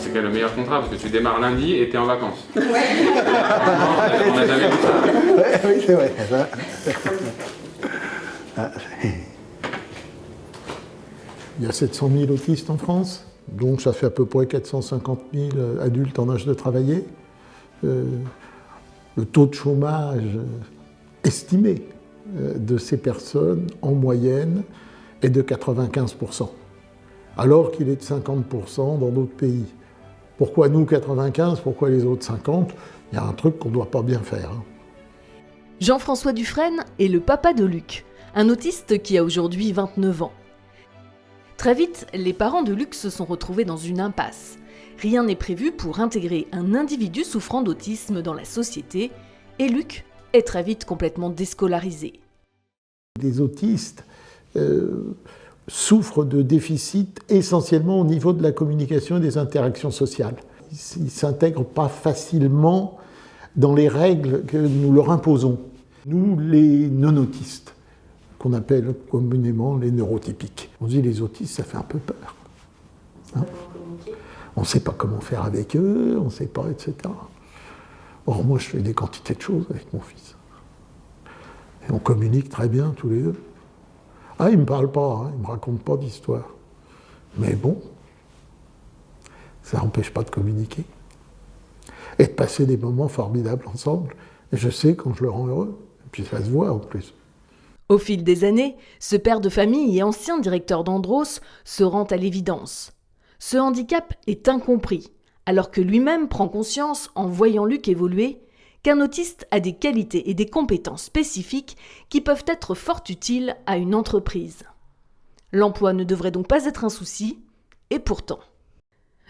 c'est quel le meilleur contrat, parce que tu démarres lundi et t'es en vacances. Ouais. On n'a jamais vu ça. Oui, c'est vrai. Il y a 700 000 autistes en France, donc ça fait à peu près 450 000 adultes en âge de travailler. Le taux de chômage estimé de ces personnes, en moyenne, est de 95%, alors qu'il est de 50% dans d'autres pays. Pourquoi nous 95, pourquoi les autres 50 ? Il y a un truc qu'on ne doit pas bien faire. Jean-François Dufresne est le papa de Luc, un autiste qui a aujourd'hui 29 ans. Très vite, les parents de Luc se sont retrouvés dans une impasse. Rien n'est prévu pour intégrer un individu souffrant d'autisme dans la société, et Luc est très vite complètement déscolarisé. Les autistes souffrent de déficits essentiellement au niveau de la communication et des interactions sociales. Ils ne s'intègrent pas facilement dans les règles que nous leur imposons. Nous, les non-autistes, qu'on appelle communément les neurotypiques. On dit les autistes, ça fait un peu peur. Hein ? On ne sait pas comment faire avec eux, on ne sait pas, etc. Or, moi, je fais des quantités de choses avec mon fils. Et on communique très bien, tous les deux. Ah, il ne me parle pas, hein, il ne me raconte pas d'histoire. Mais bon, ça n'empêche pas de communiquer. Et de passer des moments formidables ensemble. Et je sais quand je le rends heureux. Et puis ça se voit en plus. Au fil des années, ce père de famille et ancien directeur d'Andros se rend à l'évidence. Ce handicap est incompris, alors que lui-même prend conscience, en voyant Luc évoluer, qu'un autiste a des qualités et des compétences spécifiques qui peuvent être fort utiles à une entreprise. L'emploi ne devrait donc pas être un souci, et pourtant.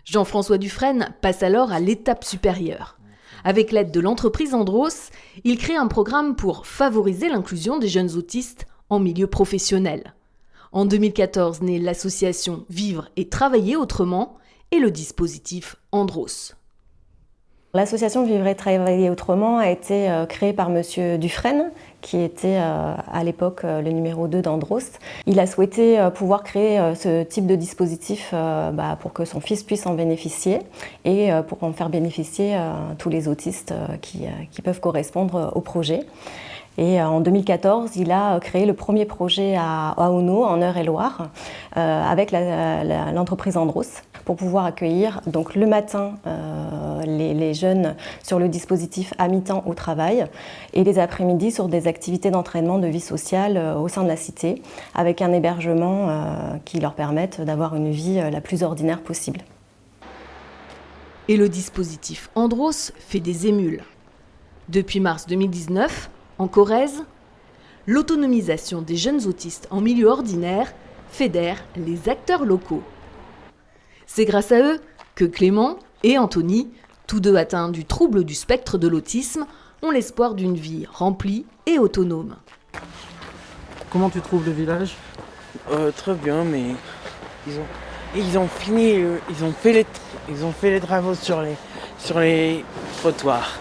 Jean-François Dufresne passe alors à l'étape supérieure. Avec l'aide de l'entreprise Andros, il crée un programme pour favoriser l'inclusion des jeunes autistes en milieu professionnel. En 2014 naît l'association Vivre et Travailler Autrement et le dispositif Andros. L'association Vivre et Travailler Autrement a été créée par Monsieur Dufresne, qui était à l'époque le numéro 2 d'Andros. Il a souhaité pouvoir créer ce type de dispositif pour que son fils puisse en bénéficier et pour en faire bénéficier tous les autistes qui peuvent correspondre au projet. Et en 2014, il a créé le premier projet à Auneau, en Eure-et-Loir, avec l'entreprise Andros, pour pouvoir accueillir donc, le matin les jeunes sur le dispositif à mi-temps au travail et les après-midi sur des activités d'entraînement de vie sociale au sein de la cité, avec un hébergement qui leur permette d'avoir une vie la plus ordinaire possible. Et le dispositif Andros fait des émules. Depuis mars 2019, en Corrèze, l'autonomisation des jeunes autistes en milieu ordinaire fédère les acteurs locaux. C'est grâce à eux que Clément et Anthony, tous deux atteints du trouble du spectre de l'autisme, ont l'espoir d'une vie remplie et autonome. Comment tu trouves le village ? Très bien, mais ils ont fait les travaux sur les trottoirs.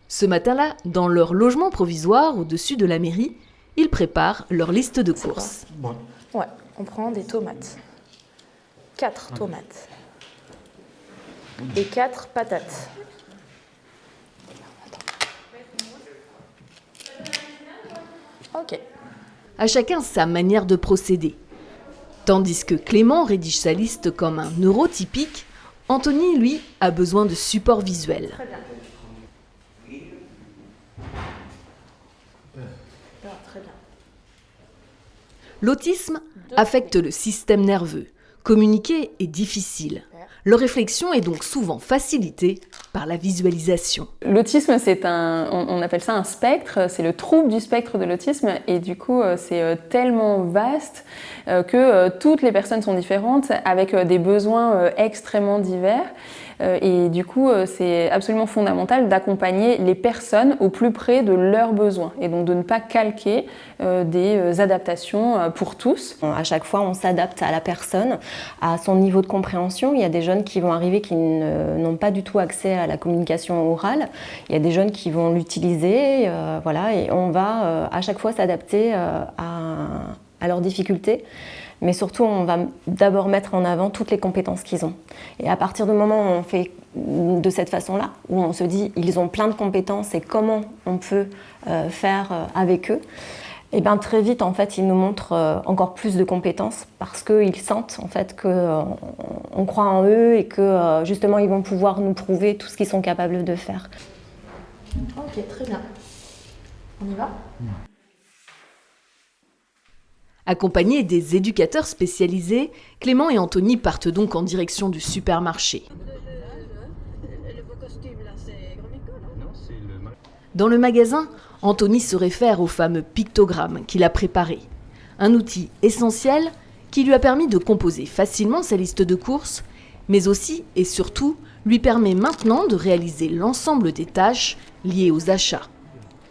Ce matin-là, dans leur logement provisoire au-dessus de la mairie, ils préparent leur liste de courses. Ouais, on prend des tomates. 4 tomates. Et 4 patates. Ok. À chacun sa manière de procéder. Tandis que Clément rédige sa liste comme un neurotypique, Anthony, lui, a besoin de support visuel. Très bien. Très bien. L'autisme affecte le système nerveux. Communiquer est difficile. Leur réflexion est donc souvent facilitée par la visualisation. L'autisme, on appelle ça un spectre, c'est le trouble du spectre de l'autisme et du coup c'est tellement vaste que toutes les personnes sont différentes avec des besoins extrêmement divers. Et du coup, c'est absolument fondamental d'accompagner les personnes au plus près de leurs besoins et donc de ne pas calquer des adaptations pour tous. À chaque fois, on s'adapte à la personne, à son niveau de compréhension. Il y a des jeunes qui vont arriver qui n'ont pas du tout accès à la communication orale. Il y a des jeunes qui vont l'utiliser, et on va à chaque fois s'adapter à leurs difficultés. mais surtout on va d'abord mettre en avant toutes les compétences qu'ils ont. Et à partir du moment où on fait de cette façon-là, où on se dit ils ont plein de compétences et comment on peut faire avec eux, et bien très vite en fait ils nous montrent encore plus de compétences parce qu'ils sentent en fait qu'on croit en eux et que justement ils vont pouvoir nous prouver tout ce qu'ils sont capables de faire. Ok, très bien. On y va ? Accompagnés des éducateurs spécialisés, Clément et Anthony partent donc en direction du supermarché. Dans le magasin, Anthony se réfère au fameux pictogramme qu'il a préparé. Un outil essentiel qui lui a permis de composer facilement sa liste de courses, mais aussi et surtout lui permet maintenant de réaliser l'ensemble des tâches liées aux achats.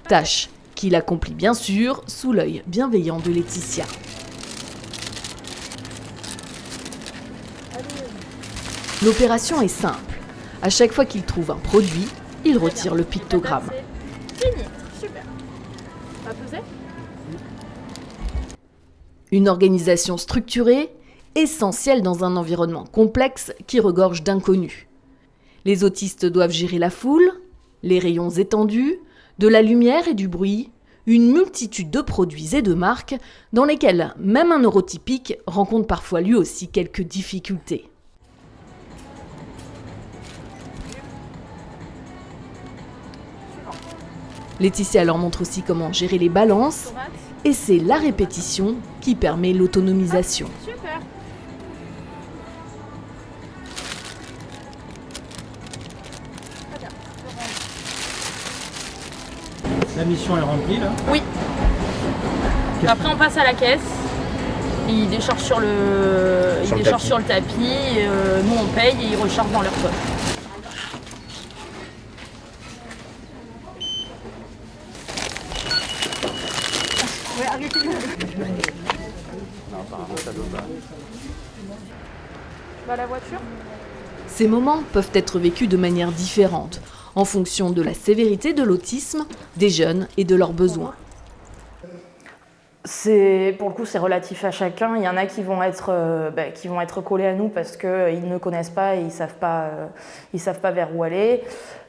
Tâches qu'il accomplit bien sûr sous l'œil bienveillant de Laetitia. L'opération est simple. À chaque fois qu'il trouve un produit, il retire le pictogramme. Fini, super. On va poser ? Une organisation structurée, essentielle dans un environnement complexe qui regorge d'inconnus. Les autistes doivent gérer la foule, les rayons étendus, de la lumière et du bruit, une multitude de produits et de marques dans lesquels même un neurotypique rencontre parfois lui aussi quelques difficultés. Laetitia leur montre aussi comment gérer les balances et c'est la répétition qui permet l'autonomisation. Super. La mission est remplie là. Oui. Après on passe à la caisse. Ils déchargent sur le tapis. Nous on paye et ils rechargent dans leur poche. Ouais, arrêtez-le. Bah la voiture. Ces moments peuvent être vécus de manière différente, en fonction de la sévérité de l'autisme, des jeunes et de leurs besoins. Pour le coup, c'est relatif à chacun. Il y en a qui vont être collés à nous parce qu'ils ne connaissent pas et ils savent pas vers où aller.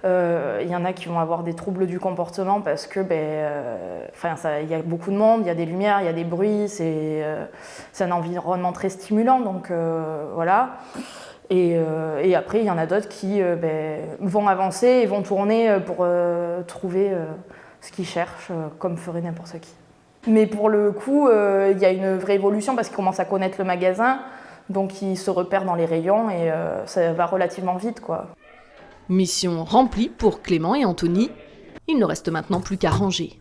Il y en a qui vont avoir des troubles du comportement parce que il y a beaucoup de monde, il y a des lumières, il y a des bruits, c'est un environnement très stimulant, donc voilà. Et après, il y en a d'autres qui vont avancer et vont tourner pour trouver ce qu'ils cherchent, comme ferait n'importe qui. Mais pour le coup, il y a une vraie évolution parce qu'ils commencent à connaître le magasin, donc ils se repèrent dans les rayons et ça va relativement vite, quoi. Mission remplie pour Clément et Anthony. Il ne reste maintenant plus qu'à ranger.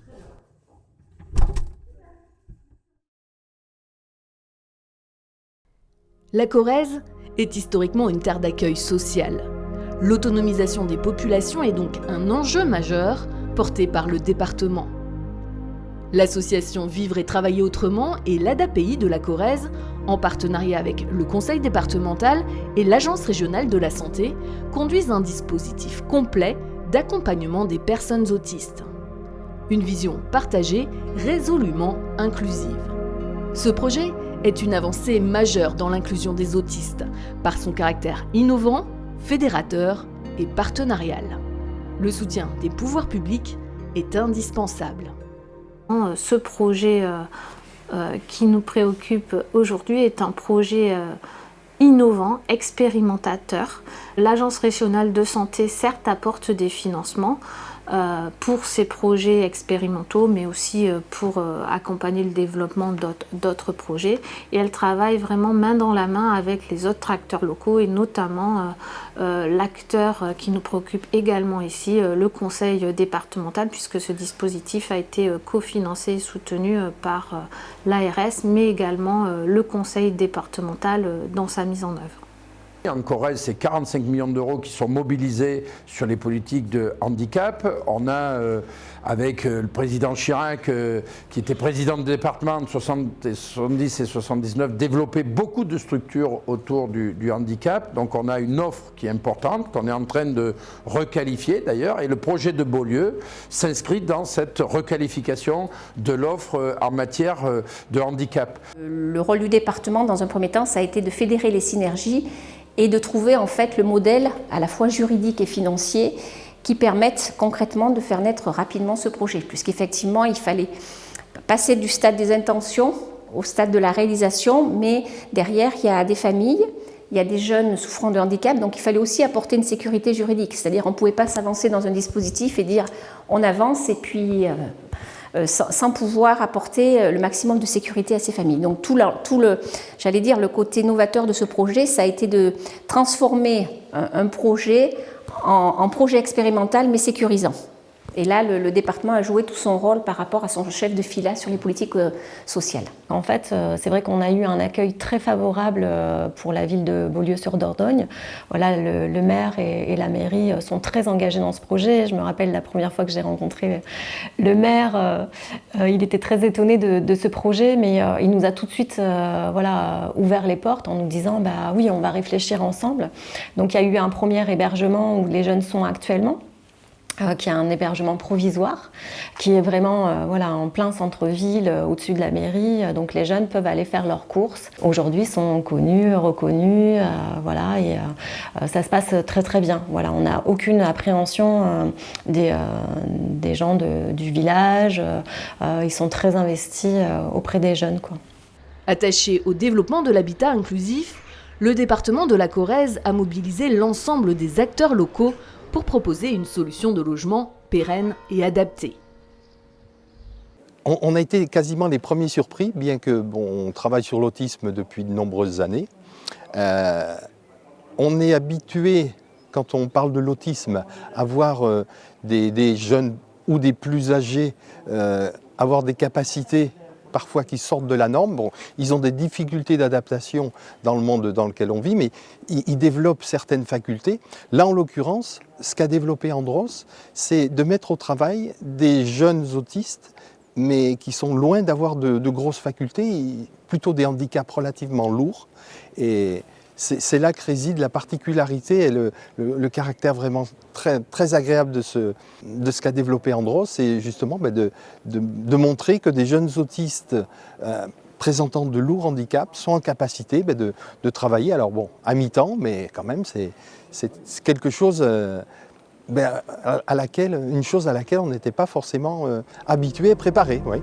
La Corrèze est historiquement une terre d'accueil social. L'autonomisation des populations est donc un enjeu majeur porté par le département. L'association Vivre et Travailler Autrement et l'ADAPI de la Corrèze, en partenariat avec le Conseil départemental et l'Agence régionale de la santé, conduisent un dispositif complet d'accompagnement des personnes autistes. Une vision partagée, résolument inclusive. Ce projet est une avancée majeure dans l'inclusion des autistes, par son caractère innovant, fédérateur et partenarial. Le soutien des pouvoirs publics est indispensable. Ce projet qui nous préoccupe aujourd'hui est un projet innovant, expérimentateur. L'Agence régionale de santé, certes, apporte des financements pour ces projets expérimentaux, mais aussi pour accompagner le développement d'autres projets. Et elle travaille vraiment main dans la main avec les autres acteurs locaux et notamment l'acteur qui nous préoccupe également ici, le conseil départemental, puisque ce dispositif a été cofinancé et soutenu par l'ARS, mais également le conseil départemental dans sa mise en œuvre. En Corrèze, c'est 45 millions d'euros qui sont mobilisés sur les politiques de handicap. On a, avec le président Chirac, qui était président du département de 70 et 79, développé beaucoup de structures autour du handicap. Donc on a une offre qui est importante, qu'on est en train de requalifier d'ailleurs. Et le projet de Beaulieu s'inscrit dans cette requalification de l'offre en matière de handicap. Le rôle du département, dans un premier temps, ça a été de fédérer les synergies et de trouver en fait le modèle à la fois juridique et financier qui permettent concrètement de faire naître rapidement ce projet, puisqu'effectivement il fallait passer du stade des intentions au stade de la réalisation, mais derrière il y a des familles, il y a des jeunes souffrant de handicap, donc il fallait aussi apporter une sécurité juridique, c'est-à-dire on ne pouvait pas s'avancer dans un dispositif et dire on avance et puis sans pouvoir apporter le maximum de sécurité à ces familles. Donc j'allais dire, le côté novateur de ce projet, ça a été de transformer un projet en projet expérimental mais sécurisant. Et là, le département a joué tout son rôle par rapport à son chef de fila sur les politiques sociales. En fait, c'est vrai qu'on a eu un accueil très favorable pour la ville de Beaulieu-sur-Dordogne. Voilà, le maire et la mairie sont très engagés dans ce projet. Je me rappelle la première fois que j'ai rencontré le maire, il était très étonné de ce projet, mais il nous a tout de suite ouvert les portes en nous disant bah oui, on va réfléchir ensemble. Donc il y a eu un premier hébergement où les jeunes sont actuellement. Qui est un hébergement provisoire, qui est vraiment en plein centre-ville, au-dessus de la mairie. Donc les jeunes peuvent aller faire leurs courses. Aujourd'hui, sont connus, reconnus, et ça se passe très très bien. Voilà, on n'a aucune appréhension des gens du village. Ils sont très investis auprès des jeunes, quoi. Attaché au développement de l'habitat inclusif, le département de la Corrèze a mobilisé l'ensemble des acteurs locaux pour proposer une solution de logement pérenne et adaptée. On a été quasiment les premiers surpris, bien que on travaille sur l'autisme depuis de nombreuses années. On est habitué, quand on parle de l'autisme, à voir des jeunes ou des plus âgés avoir des capacités parfois qui sortent de la norme. Bon, ils ont des difficultés d'adaptation dans le monde dans lequel on vit, mais ils développent certaines facultés. Là, en l'occurrence, ce qu'a développé Andros, c'est de mettre au travail des jeunes autistes, mais qui sont loin d'avoir de grosses facultés, plutôt des handicaps relativement lourds. Et c'est là que réside la particularité et le caractère vraiment très, très agréable de ce qu'a développé Andros, c'est justement de montrer que des jeunes autistes présentant de lourds handicaps sont en capacité de travailler, alors bon, à mi-temps, mais quand même c'est quelque chose une chose à laquelle on n'était pas forcément habitué et préparé. Oui.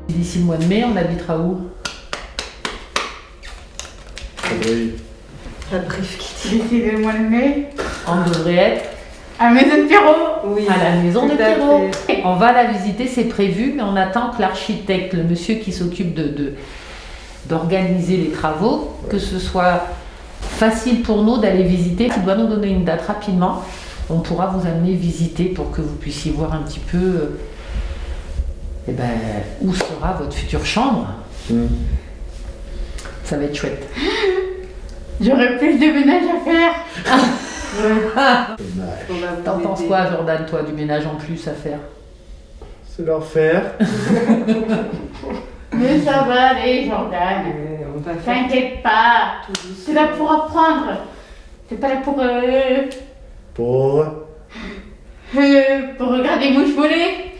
D'ici le mois de mai, on habitera où? D'ici le mois de mai, On devrait être à la maison de Pierrot. Oui, à la maison de Pierrot. On va la visiter, c'est prévu, mais on attend que l'architecte, le monsieur qui s'occupe d'organiser les travaux, que ce soit facile pour nous d'aller visiter. Il doit nous donner une date rapidement. On pourra vous amener visiter pour que vous puissiez voir un petit peu où sera votre future chambre. Ça va être chouette. J'aurai plus de ménage à faire. T'en penses quoi, Jordan, toi, du ménage en plus à faire? C'est leur faire. Mais ça va aller, Jordan. T'inquiète pas. C'est là pour apprendre. C'est pas là pour regarder mouche voler.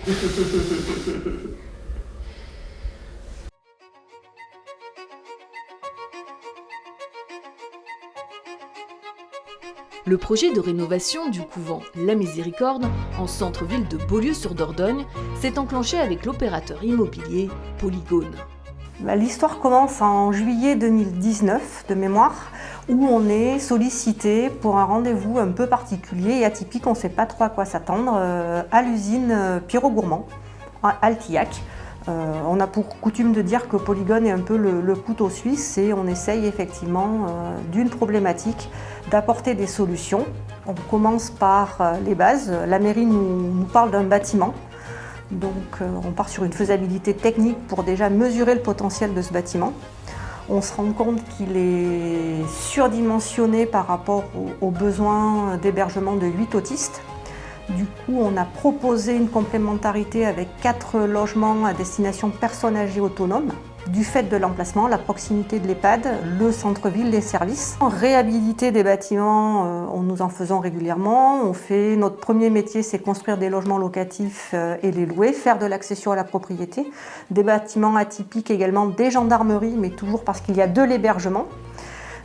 Le projet de rénovation du couvent La Miséricorde en centre-ville de Beaulieu-sur-Dordogne s'est enclenché avec l'opérateur immobilier Polygone. L'histoire commence en juillet 2019 de mémoire, où on est sollicité pour un rendez-vous un peu particulier et atypique, on ne sait pas trop à quoi s'attendre, à l'usine Pierrot Gourmand, à Altillac. On a pour coutume de dire que Polygone est un peu le couteau suisse et on essaye effectivement d'une problématique d'apporter des solutions. On commence par les bases. La mairie nous parle d'un bâtiment. Donc on part sur une faisabilité technique pour déjà mesurer le potentiel de ce bâtiment. On se rend compte qu'il est surdimensionné par rapport aux besoins d'hébergement de 8 autistes. Du coup, on a proposé une complémentarité avec 4 logements à destination personnes âgées autonomes. Du fait de l'emplacement, la proximité de l'EHPAD, le centre-ville, les services. Réhabiliter des bâtiments, nous en faisons régulièrement. Notre premier métier, c'est construire des logements locatifs et les louer, faire de l'accession à la propriété. Des bâtiments atypiques également, des gendarmeries, mais toujours parce qu'il y a de l'hébergement.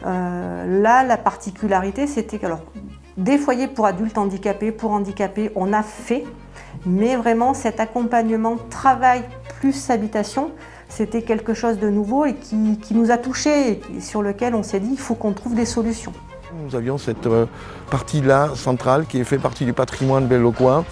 Là, la particularité, c'était que des foyers pour adultes handicapés, pour handicapés, on a fait, mais vraiment cet accompagnement travail plus habitation, c'était quelque chose de nouveau et qui nous a touchés et sur lequel on s'est dit il faut qu'on trouve des solutions. Nous avions cette partie-là centrale qui fait partie du patrimoine belloquois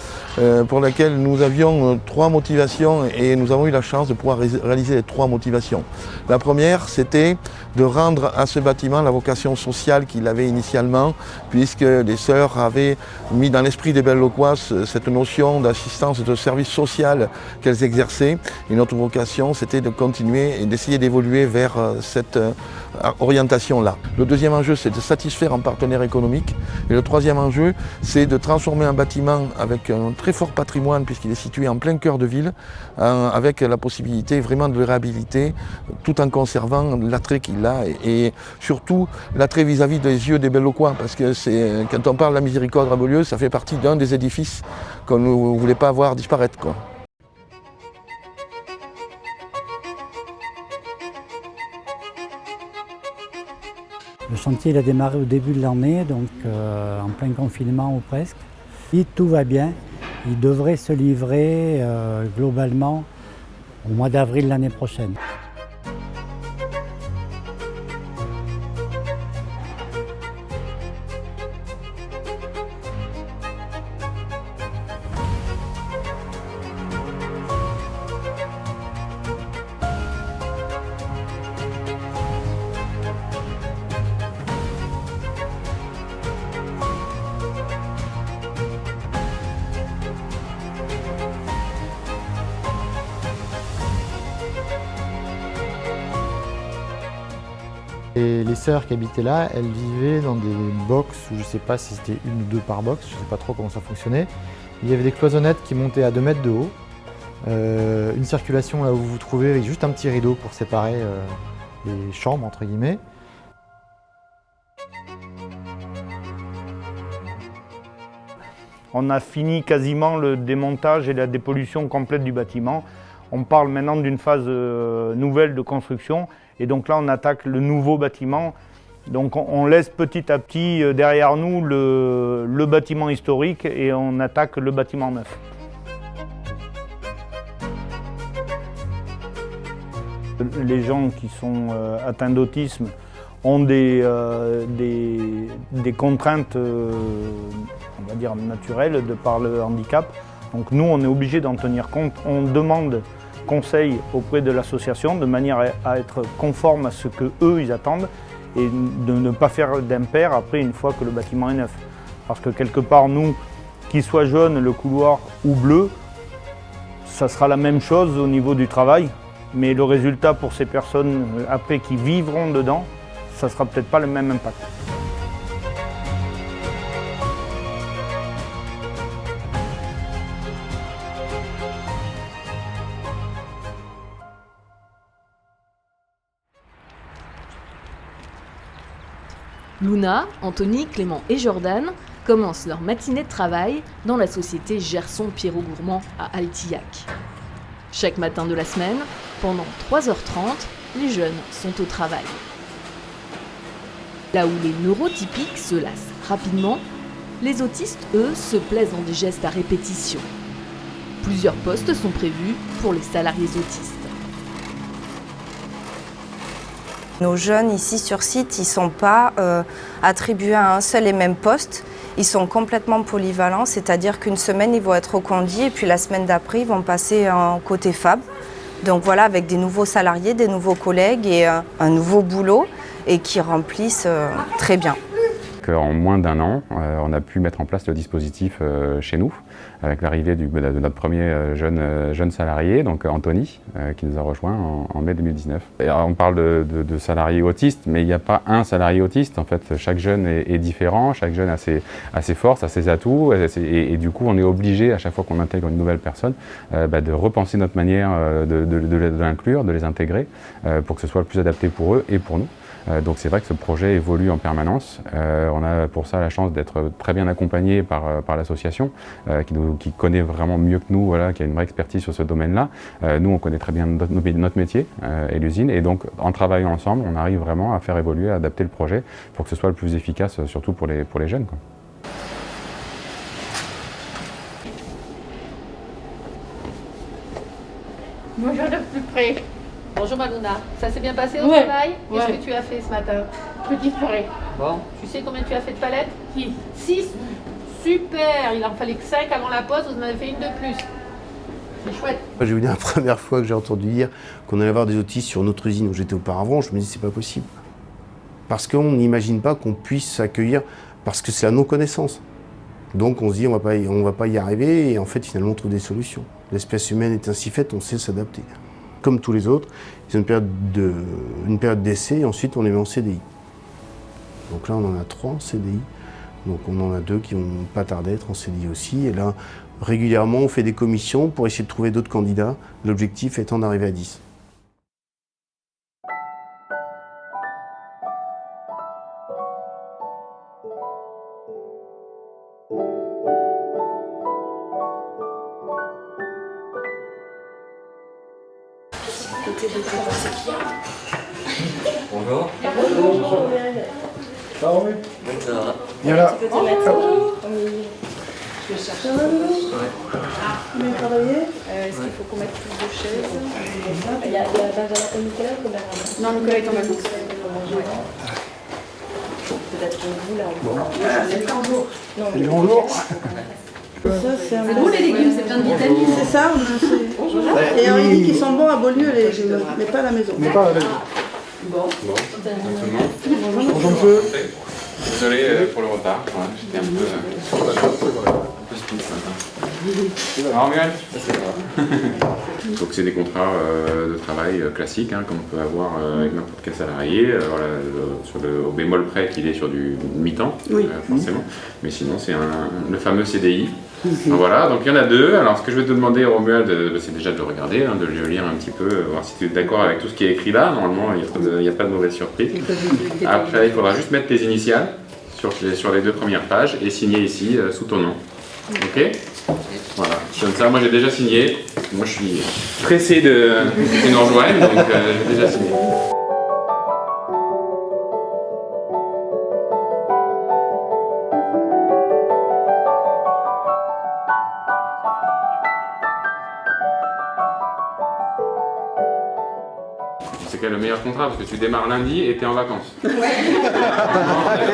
pour laquelle nous avions 3 motivations et nous avons eu la chance de pouvoir réaliser les 3 motivations. La première, c'était de rendre à ce bâtiment la vocation sociale qu'il avait initialement, puisque les sœurs avaient mis dans l'esprit des belloquois cette notion d'assistance et de service social qu'elles exerçaient. Et notre vocation, c'était de continuer et d'essayer d'évoluer vers cette orientation-là. Le deuxième enjeu, c'est de satisfaire un partenaire économique. Et le troisième enjeu, c'est de transformer un bâtiment avec un très fort patrimoine, puisqu'il est situé en plein cœur de ville, avec la possibilité vraiment de le réhabiliter, tout en conservant l'attrait qu'il a, et surtout l'attrait vis-à-vis des yeux des belloquois, parce que quand on parle de la Miséricorde à Beaulieu, ça fait partie d'un des édifices qu'on ne voulait pas voir disparaître, quoi. Le chantier il a démarré au début de l'année, donc en plein confinement ou presque. Si tout va bien, il devrait se livrer globalement au mois d'avril l'année prochaine. Et les sœurs qui habitaient là, elles vivaient dans des box, où je ne sais pas si c'était 1 ou 2 par box, je ne sais pas trop comment ça fonctionnait. Il y avait des cloisonnettes qui montaient à 2 mètres de haut, une circulation là où vous vous trouvez avec juste un petit rideau pour séparer les chambres entre guillemets. On a fini quasiment le démontage et la dépollution complète du bâtiment. On parle maintenant d'une phase nouvelle de construction et donc là on attaque le nouveau bâtiment. Donc on laisse petit à petit derrière nous le bâtiment historique et on attaque le bâtiment neuf. Les gens qui sont atteints d'autisme ont des contraintes on va dire naturelles de par le handicap. Donc nous on est obligé d'en tenir compte. On demande conseil auprès de l'association de manière à être conforme à ce que eux ils attendent et de ne pas faire d'impair après une fois que le bâtiment est neuf. Parce que quelque part nous, qu'il soit jaune le couloir ou bleu, ça sera la même chose au niveau du travail, mais le résultat pour ces personnes après qui vivront dedans, ça sera peut-être pas le même impact. Luna, Anthony, Clément et Jordan commencent leur matinée de travail dans la société Gerson Pierrot-Gourmand à Altillac. Chaque matin de la semaine, pendant 3h30, les jeunes sont au travail. Là où les neurotypiques se lassent rapidement, les autistes, eux, se plaisent dans des gestes à répétition. Plusieurs postes sont prévus pour les salariés autistes. Nos jeunes ici sur site, ils ne sont pas attribués à un seul et même poste. Ils sont complètement polyvalents, c'est-à-dire qu'une semaine, ils vont être au conduit et puis la semaine d'après, ils vont passer en côté fab. Donc voilà, avec des nouveaux salariés, des nouveaux collègues et un nouveau boulot et qui remplissent très bien. En moins d'1 an, on a pu mettre en place le dispositif chez nous, avec l'arrivée de notre premier jeune salarié, donc Anthony, qui nous a rejoint en mai 2019. Et alors, on parle de salariés autistes, mais il n'y a pas un salarié autiste. En fait, chaque jeune est différent, chaque jeune a ses forces, a ses atouts, et du coup, on est obligé, à chaque fois qu'on intègre une nouvelle personne, de repenser notre manière de l'inclure, de les intégrer, pour que ce soit le plus adapté pour eux et pour nous. Donc c'est vrai que ce projet évolue en permanence. On a pour ça la chance d'être très bien accompagné par l'association qui connaît vraiment mieux que nous, voilà, qui a une vraie expertise sur ce domaine-là. Nous, on connaît très bien notre métier et l'usine, et donc en travaillant ensemble, on arrive vraiment à faire évoluer, à adapter le projet pour que ce soit le plus efficace, surtout pour les jeunes, quoi. Bonjour de plus près. Bonjour Maluna, ça s'est bien passé au Ouais. travail? Qu'est-ce Ouais. que tu as fait ce matin? Petit forêt. Bon, tu sais combien tu as fait de palettes? 6. Super, il en fallait que 5 avant la pause, vous en avez fait une de plus. C'est chouette. Je vais vous dire, la première fois que j'ai entendu dire qu'on allait avoir des autistes sur notre usine où j'étais auparavant, je me dis c'est pas possible. Parce qu'on n'imagine pas qu'on puisse s'accueillir, parce que c'est la non-connaissance. Donc on se dit on va pas y arriver, et en fait finalement on trouve des solutions. L'espèce humaine est ainsi faite, on sait s'adapter. Comme tous les autres, ils ont une période d'essai et ensuite on les met en CDI. Donc là on en a 3 en CDI, donc on en a 2 qui vont pas tarder à être en CDI aussi. Et là régulièrement on fait des commissions pour essayer de trouver d'autres candidats, l'objectif étant d'arriver à 10. Bonjour. Viens là. Bien travaillé. Est-ce qu'il faut qu'on mette plus de chaises? Il y a Benjamin et Nicolas ou Nicolas? Non, Nicolas est en vacances. Peut-être vous là. C'est le grand jour. C'est bon les légumes, c'est plein de vitamines. C'est ça, et on dit qu'ils sont bons à Beaulieu les légumes, mais pas à la maison. Mais pas à la maison. Bon. Bonjour monsieur. Désolé pour le retard, voilà, j'étais un peu speed ce matin. Alors Muriel, donc c'est des contrats de travail classiques, hein, comme on peut avoir avec n'importe quel salarié, voilà, au bémol près qu'il est sur du mi-temps, forcément, mais sinon c'est le fameux CDI. Donc voilà, donc il y en a 2. Alors ce que je vais te demander, Romuald, c'est déjà de le regarder, hein, de le lire un petit peu, voir si tu es d'accord avec tout ce qui est écrit là. Normalement, il n'y a pas de mauvaise surprise. Après, il faudra juste mettre tes initiales sur les 2 premières pages et signer ici sous ton nom. Ok? Voilà, comme ça, moi j'ai déjà signé. Moi je suis pressé que tu nous rejoignes, donc j'ai déjà signé. C'est quel le meilleur contrat parce que tu démarres lundi et tu es en vacances. Ouais.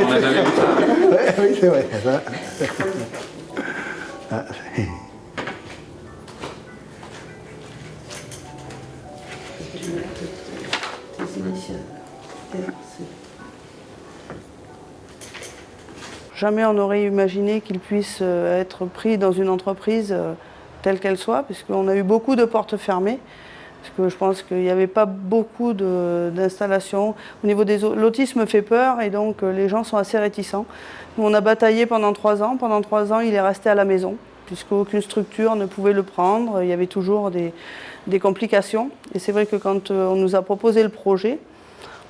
On n'a jamais vu ça. Oui, c'est vrai. Jamais on n'aurait imaginé qu'il puisse être pris dans une entreprise telle qu'elle soit, puisqu'on a eu beaucoup de portes fermées. Parce que je pense qu'il n'y avait pas beaucoup d'installations. Au niveau des l'autisme fait peur et donc les gens sont assez réticents. Nous, on a bataillé pendant 3 ans. Pendant 3 ans, il est resté à la maison, puisqu'aucune structure ne pouvait le prendre. Il y avait toujours des complications. Et c'est vrai que quand on nous a proposé le projet,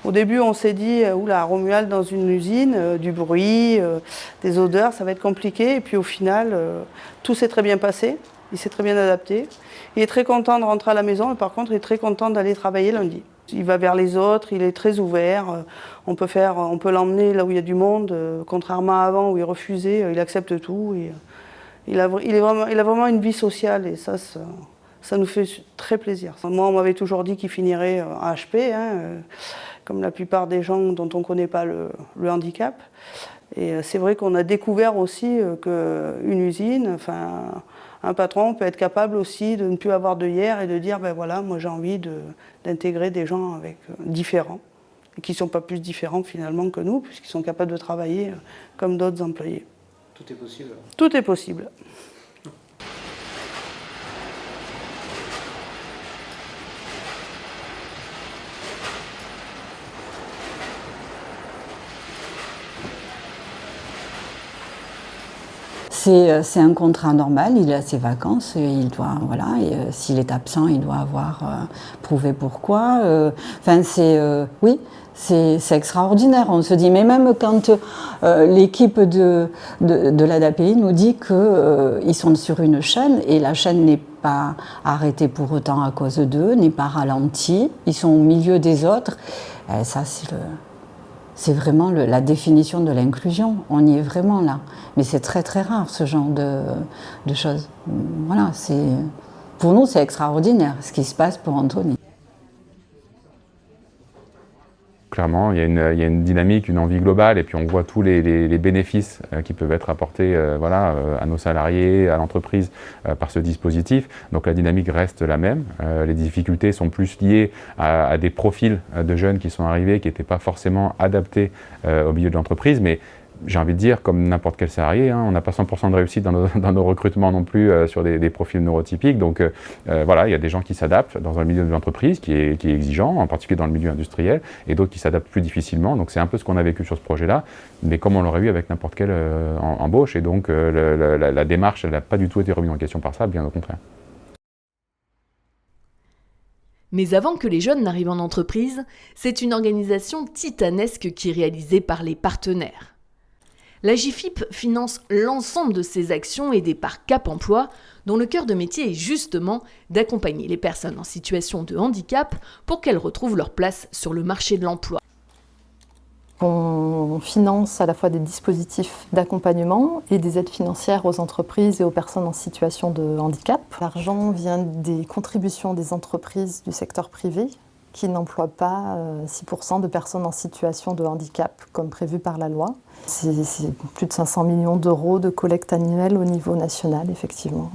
au début, on s'est dit, oula, Romuald dans une usine, du bruit, des odeurs, ça va être compliqué. Et puis au final, tout s'est très bien passé. Il s'est très bien adapté. Il est très content de rentrer à la maison et par contre, il est très content d'aller travailler lundi. Il va vers les autres, il est très ouvert. On peut l'emmener là où il y a du monde, contrairement à avant où il refusait, il accepte tout. Il a vraiment une vie sociale et ça nous fait très plaisir. Moi, on m'avait toujours dit qu'il finirait en HP, comme la plupart des gens dont on ne connaît pas le handicap. Et c'est vrai qu'on a découvert aussi qu'une usine, Un patron peut être capable aussi de ne plus avoir de hier et de dire, ben voilà, moi j'ai envie d'intégrer des gens différents, et qui ne sont pas plus différents finalement que nous, puisqu'ils sont capables de travailler comme d'autres employés. Tout est possible. Tout est possible. C'est un contrat normal, il a ses vacances, il doit, voilà, et s'il est absent, il doit avoir prouvé pourquoi. Oui, c'est extraordinaire. On se dit, mais même quand l'équipe de l'ADAPI nous dit qu'ils sont sur une chaîne, et la chaîne n'est pas arrêtée pour autant à cause d'eux, n'est pas ralentie, ils sont au milieu des autres, ça c'est vraiment la définition de l'inclusion. On y est vraiment là. Mais c'est très très rare ce genre de choses. Voilà, pour nous c'est extraordinaire ce qui se passe pour Anthony. Clairement, il y a une dynamique, une envie globale, et puis on voit tous les bénéfices qui peuvent être apportés à nos salariés, à l'entreprise par ce dispositif. Donc la dynamique reste la même. Les difficultés sont plus liées à des profils de jeunes qui sont arrivés, qui n'étaient pas forcément adaptés au milieu de l'entreprise, mais j'ai envie de dire, comme n'importe quel salarié, on n'a pas 100% de réussite dans nos recrutements non plus sur des profils neurotypiques. Donc voilà, il y a des gens qui s'adaptent dans un milieu de l'entreprise qui est exigeant, en particulier dans le milieu industriel, et d'autres qui s'adaptent plus difficilement. Donc c'est un peu ce qu'on a vécu sur ce projet-là, mais comme on l'aurait eu avec n'importe quelle embauche. Et donc la démarche, elle n'a pas du tout été remise en question par ça, bien au contraire. Mais avant que les jeunes n'arrivent en entreprise, c'est une organisation titanesque qui est réalisée par les partenaires. La JFIP finance l'ensemble de ses actions aidées par Cap Emploi, dont le cœur de métier est justement d'accompagner les personnes en situation de handicap pour qu'elles retrouvent leur place sur le marché de l'emploi. On finance à la fois des dispositifs d'accompagnement et des aides financières aux entreprises et aux personnes en situation de handicap. L'argent vient des contributions des entreprises du secteur privé qui n'emploient pas 6% de personnes en situation de handicap comme prévu par la loi. C'est plus de 500 millions d'euros de collecte annuelle au niveau national, effectivement,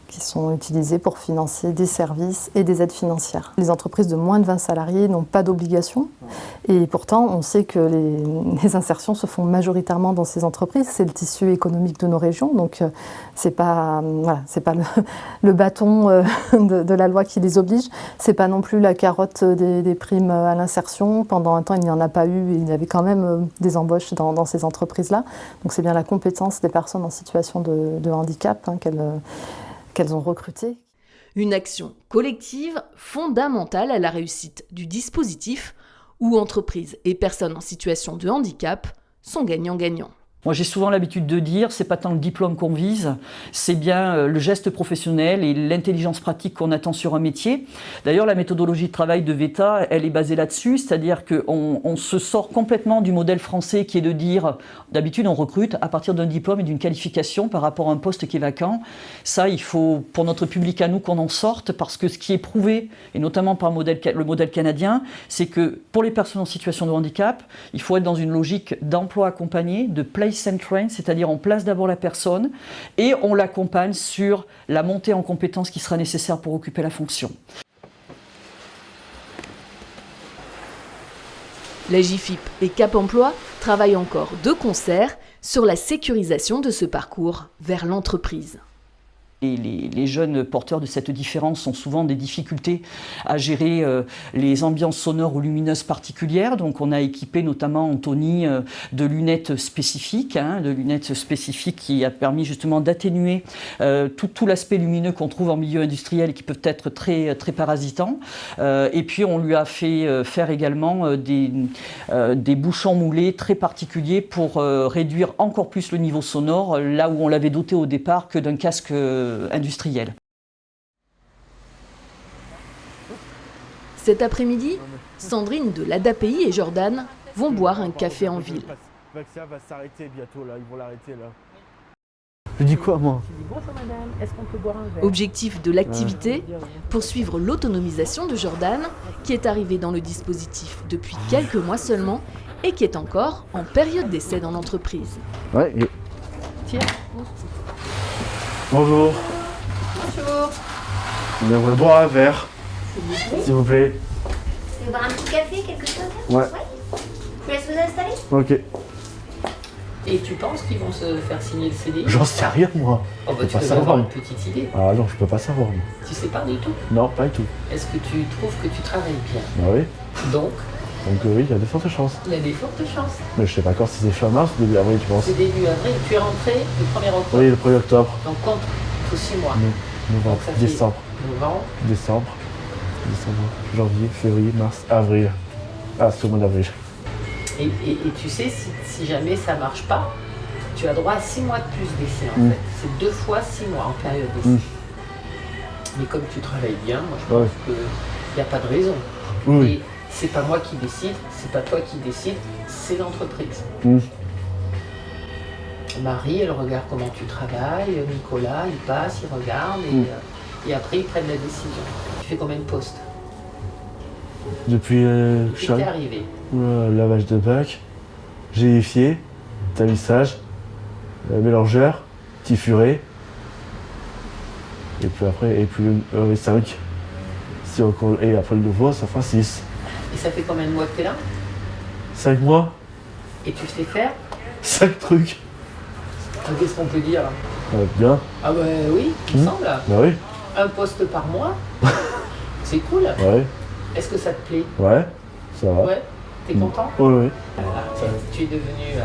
qui sont utilisés pour financer des services et des aides financières. Les entreprises de moins de 20 salariés n'ont pas d'obligation et pourtant on sait que les insertions se font majoritairement dans ces entreprises. C'est le tissu économique de nos régions, donc c'est pas le bâton de la loi qui les oblige. C'est pas non plus la carotte des primes à l'insertion. Pendant un temps il n'y en a pas eu et il y avait quand même des embauches dans ces entreprises-là. Donc c'est bien la compétence des personnes en situation de handicap qu'elles ont recruté. Une action collective fondamentale à la réussite du dispositif où entreprises et personnes en situation de handicap sont gagnants-gagnants. Moi, j'ai souvent l'habitude de dire, c'est pas tant le diplôme qu'on vise, c'est bien le geste professionnel et l'intelligence pratique qu'on attend sur un métier. D'ailleurs, la méthodologie de travail de VETA, elle est basée là-dessus, c'est-à-dire qu'on se sort complètement du modèle français qui est de dire, d'habitude, on recrute à partir d'un diplôme et d'une qualification par rapport à un poste qui est vacant. Ça, il faut, pour notre public à nous, qu'on en sorte, parce que ce qui est prouvé, et notamment par le modèle canadien, c'est que pour les personnes en situation de handicap, il faut être dans une logique d'emploi accompagné, de place and train, c'est-à-dire on place d'abord la personne et on l'accompagne sur la montée en compétences qui sera nécessaire pour occuper la fonction. La JFIP et Cap Emploi travaillent encore de concert sur la sécurisation de ce parcours vers l'entreprise. Les jeunes porteurs de cette différence ont souvent des difficultés à gérer les ambiances sonores ou lumineuses particulières. Donc on a équipé notamment Anthony de lunettes spécifiques, qui a permis justement d'atténuer tout l'aspect lumineux qu'on trouve en milieu industriel et qui peuvent être très, très parasitants. Et puis on lui a fait faire également des bouchons moulés très particuliers pour réduire encore plus le niveau sonore, là où on l'avait doté au départ que d'un casque industriel. Cet après-midi, Sandrine de l'ADAPI et Jordan vont boire un café en ville. Le vaccin va s'arrêter bientôt, là. Ils vont l'arrêter, là. Je dis quoi, moi? Bonjour madame, est-ce qu'on peut boire un verre? Objectif de l'activité, poursuivre l'autonomisation de Jordan, qui est arrivé dans le dispositif depuis quelques mois seulement et qui est encore en période d'essai dans l'entreprise. Ouais. Tiens, Bonjour. Bonjour. On aimerait boire un verre, s'il vous plaît. Vous voulez boire un petit café, quelque chose? Ouais. Je vous laisse vous installer? Ok. Et tu penses qu'ils vont se faire signer le CDI? J'en sais rien, moi. Oh bah Je peux tu pas peux savoir. avoir une petite idée. Ah non, je peux pas savoir. moi. Tu sais pas du tout. Non, pas du tout. Est-ce que tu trouves que tu travailles bien? Bah oui. Donc, Oui, il y a de fortes chances. il y a des fortes chances. Mais je sais pas encore si c'est fin mars ou début avril, tu penses? C'est début avril, tu es rentré le 1er octobre. Oui, le 1er octobre. Donc compte, il faut 6 mois. Novembre, Donc, ça fait décembre. Novembre. Décembre, janvier, février, mars, avril. Ah, c'est au mois d'avril. Et tu sais, si jamais ça marche pas, tu as droit à 6 mois de plus d'essai en fait. C'est 2 fois 6 mois en période d'essai. Mais comme tu travailles bien, moi je pense qu'il n'y a pas de raison. Oui. Et c'est pas moi qui décide, c'est pas toi qui décide, c'est l'entreprise. Marie, elle regarde comment tu travailles, Nicolas, il passe, il regarde et après ils prennent la décision. Tu fais combien de postes? Depuis Depuis que t'es arrivé. Lavage de bac, gélifié, talissage, mélangeur, tifuré. Et puis après, 5. Et après le nouveau, ça fera 6. Et ça fait combien de mois que t'es là? 5 mois, Et tu sais faire? 5 trucs. Qu'est-ce qu'on peut dire? Bien. Ah bah oui, il me semble. Bah oui. Un poste par mois, c'est cool. Ouais. Est-ce que ça te plaît? Ouais, ça va. Ouais. T'es content? Oui. Tu es devenu...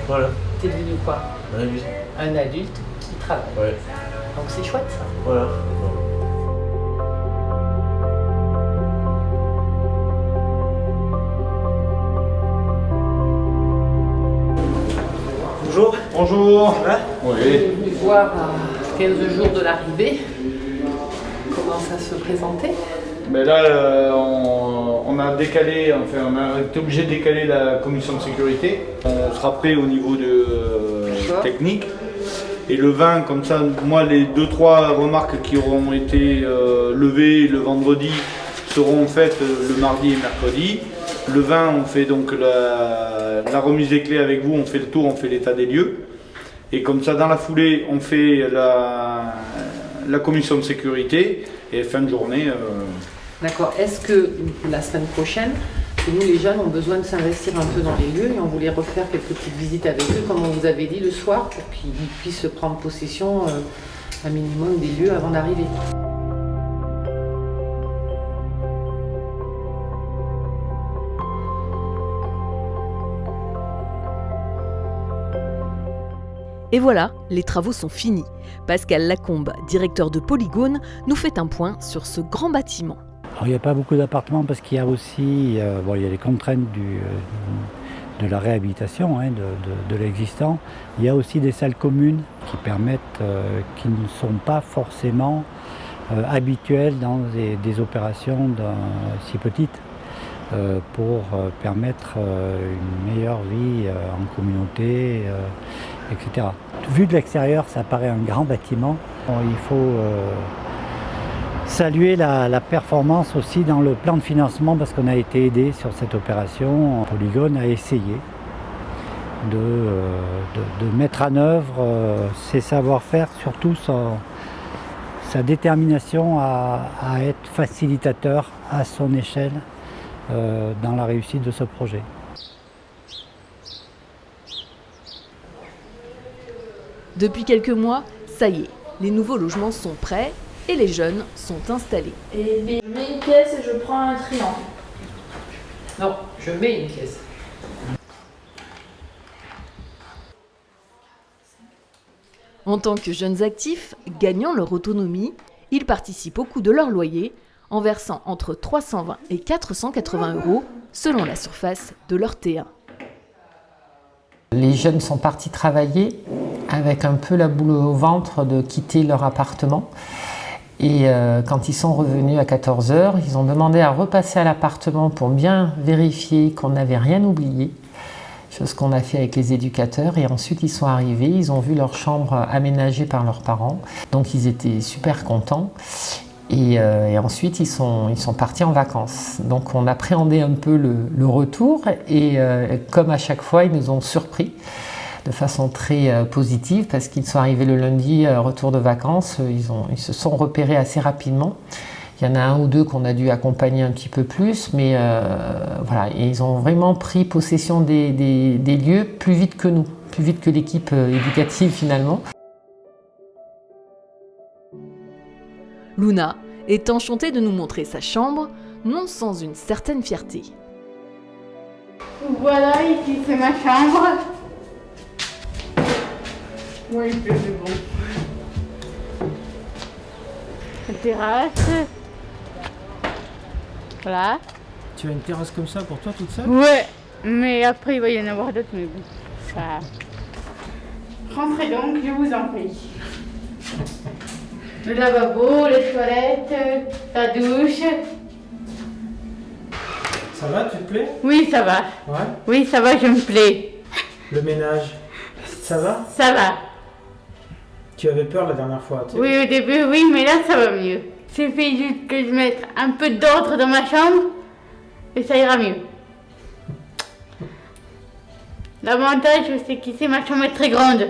Voilà. T'es devenu quoi? Un adulte. Un adulte qui travaille. Ouais. Donc c'est chouette ça. Voilà. Bonjour. Bonjour. On est venu voir à 15 jours de l'arrivée comment ça se présentait. Mais là, on a décalé, enfin, on a été obligé de décaler la commission de sécurité. On sera prêt au niveau de technique. Et le vin, comme ça, moi, les 2-3 remarques qui auront été levées le vendredi seront faites le mardi et mercredi. Le vin, on fait donc la remise des clés avec vous, on fait le tour, on fait l'état des lieux. Et comme ça, dans la foulée, on fait la commission de sécurité et fin de journée. D'accord. Est-ce que la semaine prochaine, nous les jeunes ont besoin de s'investir un peu dans les lieux et on voulait refaire quelques petites visites avec eux, comme on vous avait dit le soir, pour qu'ils puissent prendre possession un minimum des lieux avant d'arriver. Et voilà, les travaux sont finis. Pascal Lacombe, directeur de Polygone, nous fait un point sur ce grand bâtiment. Alors, il n'y a pas beaucoup d'appartements parce qu'il y a aussi il y a les contraintes de la réhabilitation, de l'existant. Il y a aussi des salles communes qui permettent, qui ne sont pas forcément habituelles dans des opérations si petites, pour permettre une meilleure vie en communauté, etc. Vu de l'extérieur, ça paraît un grand bâtiment. Il faut saluer la performance aussi dans le plan de financement parce qu'on a été aidé sur cette opération. Polygone a essayé de mettre en œuvre ses savoir-faire, surtout sa détermination à être facilitateur à son échelle dans la réussite de ce projet. Depuis quelques mois, ça y est, les nouveaux logements sont prêts et les jeunes sont installés. Et je mets une pièce et je prends un triangle. Non, je mets une pièce. En tant que jeunes actifs, gagnant leur autonomie, ils participent au coût de leur loyer en versant entre 320 et 480 € selon la surface de leur T1. Les jeunes sont partis travailler avec un peu la boule au ventre de quitter leur appartement. Et quand ils sont revenus à 14 h, ils ont demandé à repasser à l'appartement pour bien vérifier qu'on n'avait rien oublié. Chose qu'on a fait avec les éducateurs. Et ensuite, ils sont arrivés, ils ont vu leur chambre aménagée par leurs parents. Donc, ils étaient super contents. Et ensuite, ils sont partis en vacances. Donc, on appréhendait un peu le retour. Et comme à chaque fois, ils nous ont surpris. de façon très positive parce qu'ils sont arrivés le lundi, retour de vacances, ils se sont repérés assez rapidement. Il y en a un ou deux qu'on a dû accompagner un petit peu plus, mais voilà, et ils ont vraiment pris possession des lieux plus vite que nous, plus vite que l'équipe éducative finalement. Luna est enchantée de nous montrer sa chambre, non sans une certaine fierté. Voilà, ici c'est ma chambre. Oui, il pleut, c'est bon. La terrasse. Voilà. Tu as une terrasse comme ça pour toi toute seule? Ouais, mais après il va y en avoir d'autres, mais bon, ça... Rentrez donc, je vous en prie. Le lavabo, les toilettes, la douche. Ça va, tu te plais? Oui, ça va. Ouais? Oui, ça va, je me plais. Le ménage, ça va? Ça va. Tu avais peur la dernière fois, tu sais. Oui, au début, oui, mais là, ça va mieux. Il suffit juste que je mette un peu d'ordre dans ma chambre et ça ira mieux. L'avantage, c'est qu'ici, ma chambre est très grande.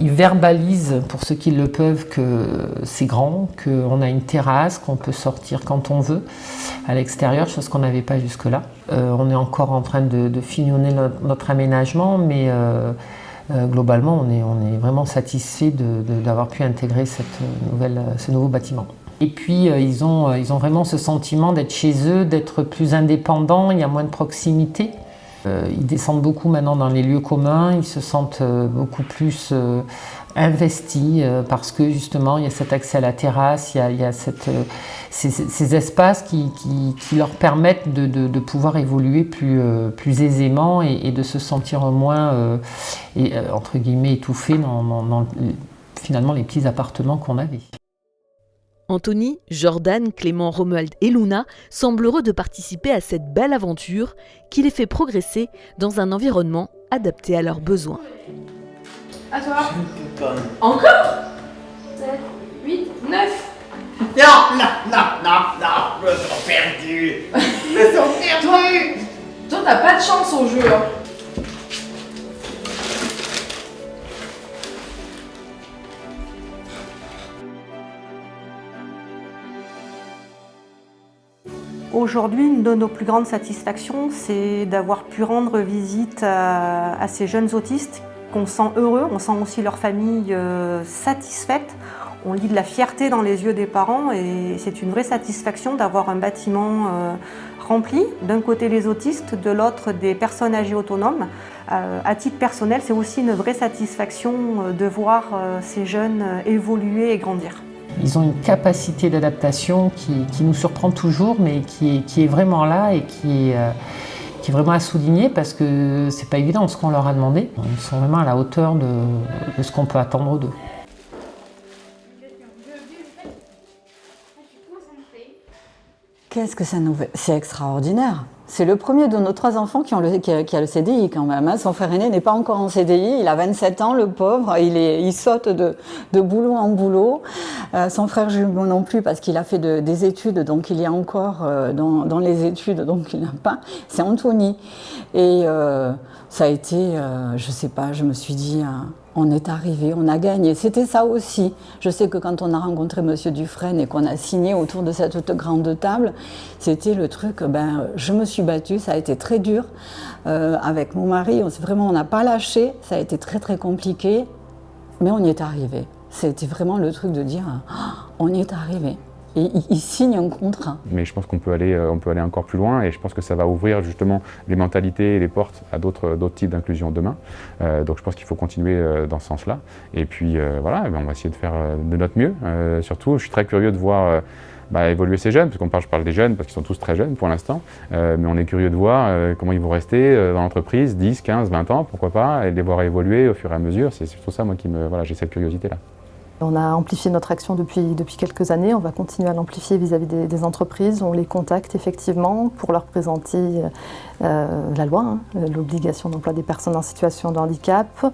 Ils verbalisent, pour ceux qui le peuvent, que c'est grand, qu'on a une terrasse, qu'on peut sortir quand on veut à l'extérieur, chose qu'on n'avait pas jusque-là. On est encore en train de fignonner notre aménagement, mais globalement, on est vraiment satisfait d'avoir pu intégrer ce nouveau bâtiment. Et puis, ils ont vraiment ce sentiment d'être chez eux, d'être plus indépendants, il y a moins de proximité. Ils descendent beaucoup maintenant dans les lieux communs, ils se sentent beaucoup plus investis parce que justement il y a cet accès à la terrasse, il y a ces espaces qui leur permettent de pouvoir évoluer plus aisément et de se sentir moins entre guillemets étouffés dans finalement les petits appartements qu'on avait. Anthony, Jordan, Clément, Romuald et Luna semblent heureux de participer à cette belle aventure qui les fait progresser dans un environnement adapté à leurs besoins. À toi. Encore 7, 8, 9. Non, je suis perdu. Je suis perdu. Toi, t'as pas de chance au jeu. Hein. Aujourd'hui, une de nos plus grandes satisfactions, c'est d'avoir pu rendre visite à ces jeunes autistes qu'on sent heureux, on sent aussi leur famille satisfaite. On lit de la fierté dans les yeux des parents et c'est une vraie satisfaction d'avoir un bâtiment rempli. D'un côté les autistes, de l'autre des personnes âgées autonomes. À titre personnel, c'est aussi une vraie satisfaction de voir ces jeunes évoluer et grandir. Ils ont une capacité d'adaptation qui nous surprend toujours, mais qui est vraiment là et qui est vraiment à souligner parce que c'est pas évident ce qu'on leur a demandé. Ils sont vraiment à la hauteur de ce qu'on peut attendre d'eux. Qu'est-ce que ça nous fait? C'est extraordinaire. C'est le premier de nos 3 enfants qui a le CDI quand même. Son frère aîné n'est pas encore en CDI, il a 27 ans, le pauvre, il saute de boulot en boulot. Son frère jumeau non plus parce qu'il a fait des études, donc il est encore dans les études, donc il n'a pas. C'est Anthony. Et ça a été, je sais pas, je me suis dit... on est arrivé, on a gagné. C'était ça aussi. Je sais que quand on a rencontré Monsieur Dufresne et qu'on a signé autour de cette grande table, c'était le truc, je me suis battue, ça a été très dur. Avec mon mari, on n'a pas lâché, ça a été très très compliqué, mais on y est arrivé. C'était vraiment le truc de dire, on y est arrivé. Et ils signent un contrat. Mais je pense qu'on peut aller encore plus loin et je pense que ça va ouvrir justement les mentalités et les portes à d'autres types d'inclusion demain. Donc je pense qu'il faut continuer dans ce sens-là. Et puis voilà, on va essayer de faire de notre mieux. Surtout, je suis très curieux de voir évoluer ces jeunes, parce je parle des jeunes parce qu'ils sont tous très jeunes pour l'instant, mais on est curieux de voir comment ils vont rester dans l'entreprise 10, 15, 20 ans, pourquoi pas, et de les voir évoluer au fur et à mesure. C'est surtout ça, moi, j'ai cette curiosité-là. On a amplifié notre action depuis quelques années, on va continuer à l'amplifier vis-à-vis des entreprises. On les contacte effectivement pour leur présenter la loi, l'obligation d'emploi des personnes en situation de handicap,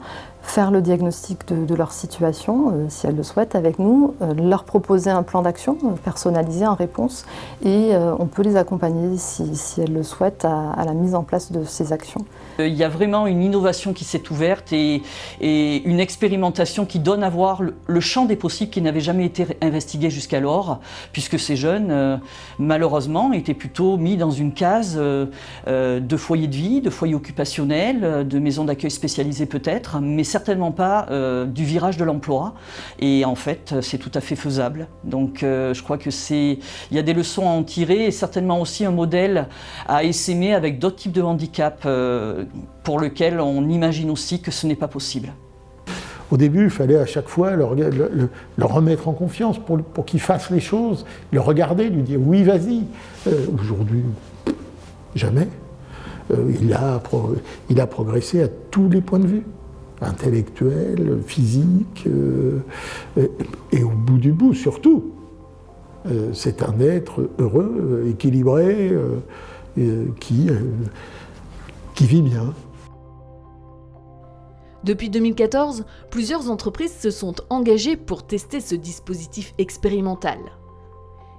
faire le diagnostic de leur situation, si elles le souhaitent, avec nous, leur proposer un plan d'action personnalisé en réponse et on peut les accompagner, si elles le souhaitent, à la mise en place de ces actions. Il y a vraiment une innovation qui s'est ouverte et une expérimentation qui donne à voir le champ des possibles qui n'avait jamais été investigué jusqu'alors, puisque ces jeunes, malheureusement, étaient plutôt mis dans une case de foyer de vie, de foyer occupationnel, de maison d'accueil spécialisée peut-être, mais certainement pas du virage de l'emploi. Et en fait, c'est tout à fait faisable. Donc je crois que il y a des leçons à en tirer et certainement aussi un modèle à essaimer avec d'autres types de handicaps pour lesquels on imagine aussi que ce n'est pas possible. Au début, il fallait à chaque fois le remettre en confiance pour qu'il fasse les choses, le regarder, lui dire oui, vas-y. Aujourd'hui, jamais. Il a progressé à tous les points de vue, intellectuel, physique, et au bout du bout, surtout. C'est un être heureux, équilibré, qui vit bien. Depuis 2014, plusieurs entreprises se sont engagées pour tester ce dispositif expérimental.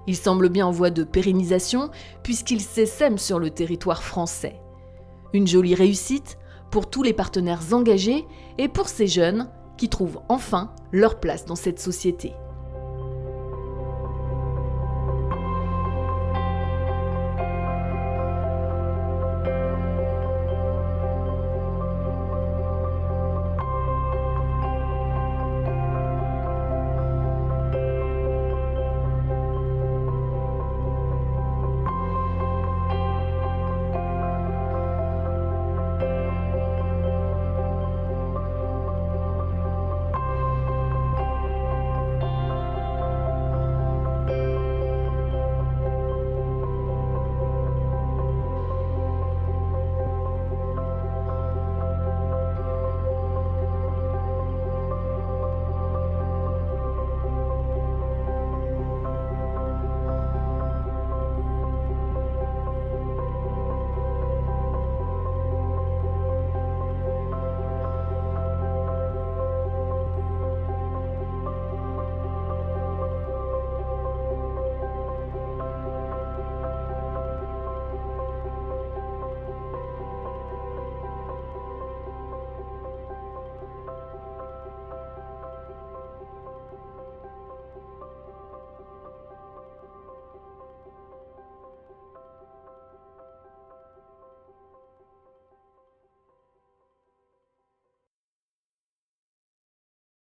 Il semble bien en voie de pérennisation puisqu'il s'essaime sur le territoire français. Une jolie réussite pour tous les partenaires engagés et pour ces jeunes qui trouvent enfin leur place dans cette société.